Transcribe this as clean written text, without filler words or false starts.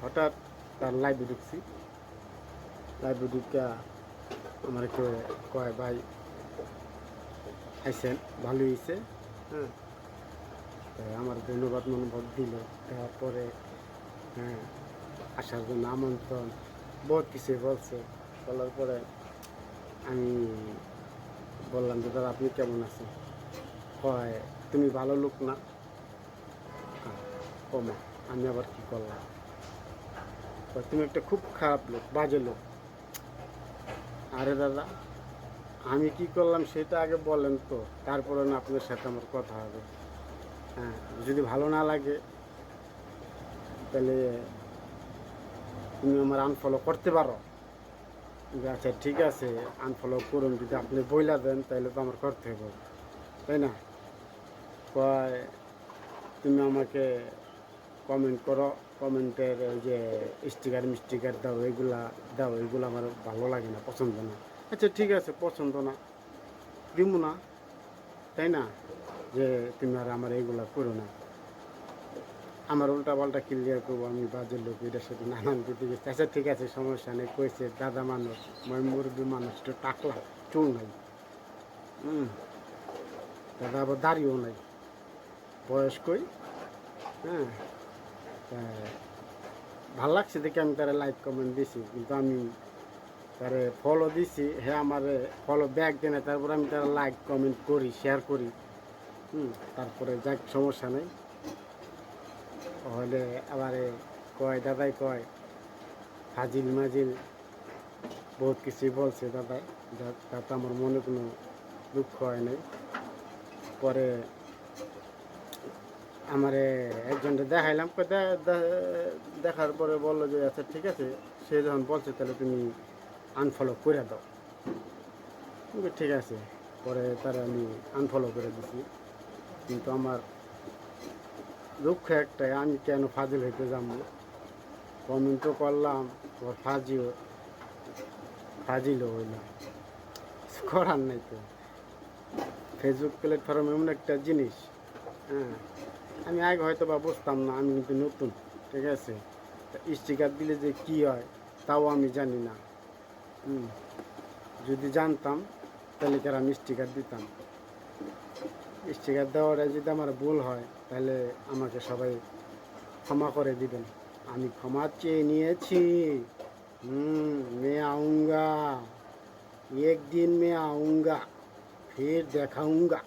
হঠাৎ তার লাইভে ঢুকছি। লাইভে ঢুকা আমার একটু কয় ভাই আইসেন, ভালোই হয়েছে। হ্যাঁ, আমার ধন্যবাদ মনোভাব দিল, দেওয়ার পরে হ্যাঁ আসার জন্য আমন্ত্রণ বহুত কিছু বলছে। বলার পরে আমি বললাম যে দাদা আপনি কেমন আছেন? কয় তুমি ভালো লোক না। কমা আমি আবার কি করলাম? কয় তুমি একটা খুব খারাপ লোক, বাজে লোক। আরে দাদা আমি কি করলাম সেটা আগে বলেন তো, তারপরে না আপনার সাথে আমার কথা হবে। হ্যাঁ, যদি ভালো না লাগে তাহলে তুমি আমার আনফলো করতে পারো। আচ্ছা ঠিক আছে, আনফলো করুন, যদি আপনি বইলা দেন তাহলে তো আমার করতে হবে, তাই না? কয় তুমি আমাকে কমেন্ট করো, কমেন্টের ওই যে স্টিকার মিস্টিকার দাও, এগুলা দাও, এগুলো আমার ভালো লাগে না, পছন্দ না। আচ্ছা ঠিক আছে, পছন্দ না দিব না, তাই না? যে তুমি আর আমার এইগুলা করো না, আমার উল্টা পাল্টা ক্লিয়ার করবো আমি বাজে লোক, এটার সাথে নানান দিতে গেছে। আচ্ছা ঠিক আছে, সমস্যা নেই। কইছে দাদা মানুষ, মুরব্বী মানুষ, একটু টাকলা, চুল নাই। দাদা আবার দাড়িও নাই, বয়স্কই। হ্যাঁ, ভাল লাগছে দেখে আমি তারা লাইক কমেন্ট দিছি, কিন্তু আমি তারে ফলো দিছি, হ্যাঁ আমার ফলো ব্যাক দেয় না, তারপর আমি তারা লাইক কমেন্ট করি, শেয়ার করি। তারপরে যাক, সমস্যা নেই। হলে আবার কয় দাদাই কয় ফাজিল মাজিল বহুত কিছুই বলছে দাদাই, তাতে আমার মনে কোনো দুঃখ হয় নাই। পরে আমারে একজনকে দেখাইলাম, দেখার পরে বললো যে আচ্ছা ঠিক আছে, সে যখন বলছে তাহলে তুমি আনফলো করে দাও। ঠিক আছে, পরে তারা আমি আনফলো করে দিছি। কিন্তু আমার দুঃখ একটাই, আমি কেন ফাজিল হইতে যাবো? কমেন্টও করলাম, আবার ফাজিলও হইলাম, করার নাই তো। ফেসবুক প্ল্যাটফর্ম এমন একটা জিনিস, হ্যাঁ আমি আগে হয়তো বা বুঝতাম না, আমি কিন্তু নতুন, ঠিক আছে? স্টিকার দিলে যে কি হয় তাও আমি জানি না। যদি জানতাম তাহলে কি আর আমি স্টিকার দিতাম? স্টিকার দেওয়াটা যদি আমার ভুল হয় তাহলে আমাকে সবাই ক্ষমা করে দিবেন। আমি ক্ষমা চেয়ে নিয়েছি। मैं आऊँगा, एक दिन मैं आऊँगा, फिर दिखाऊँगा।